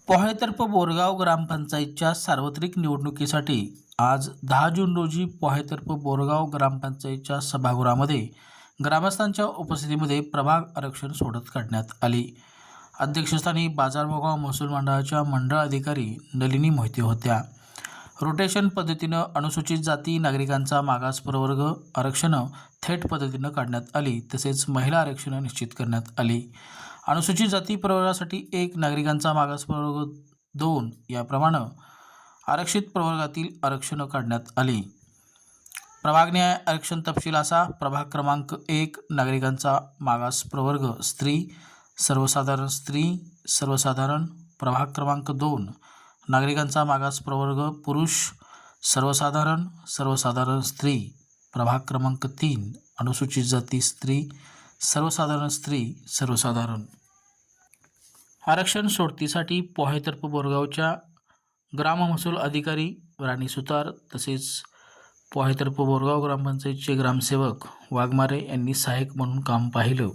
पोहेतर्फ बोरगाव ग्रामपंचायतच्या सार्वत्रिक निवडणुकीसाठी आज 10 जून रोजी पोहेतर्फ बोरगाव ग्रामपंचायतच्या सभागृहामध्ये ग्रामस्थांच्या उपस्थितीमध्ये प्रभाग आरक्षण सोडत काढण्यात आली। अध्यक्षस्थानी बाजारभाव महसूल मंडळाच्या मंडळ अधिकारी नलिनी मोहिते होत्या। रोटेशन पद्धतीनं अनुसूचित जाती नागरिकांचा मागास प्रवर्ग आरक्षण थेट पद्धतीनं काढण्यात आली, तसेच महिला आरक्षण निश्चित करण्यात आली। अनुसूचित जाती प्रवर्गासाठी 1, नागरिकांचा मागास प्रवर्ग 2 याप्रमाणे आरक्षित प्रवर्गातील आरक्षण काढण्यात आली। प्रभाग न्याय आरक्षण तपशील असा: प्रभाग क्रमांक 1 नागरिकांचा मागास प्रवर्ग स्त्री सर्वसाधारण स्त्री सर्वसाधारण। प्रभाग क्रमांक 2 नागरिकांचा मागास प्रवर्ग पुरुष सर्वसाधारण सर्वसाधारण स्त्री। प्रभाग क्रमांक 3 अनुसूचित जाती स्त्री सर्वसाधारण। आरक्षण सोडतीसाठी पोहेतर्फ बोरगावच्या ग्राम महसूल अधिकारी राणी सुतार तसेच पोहेतर्फ बोरगाव ग्रामपंचायतचे ग्रामसेवक वाघमारे यांनी सहाय्यक म्हणून काम पाहिलं।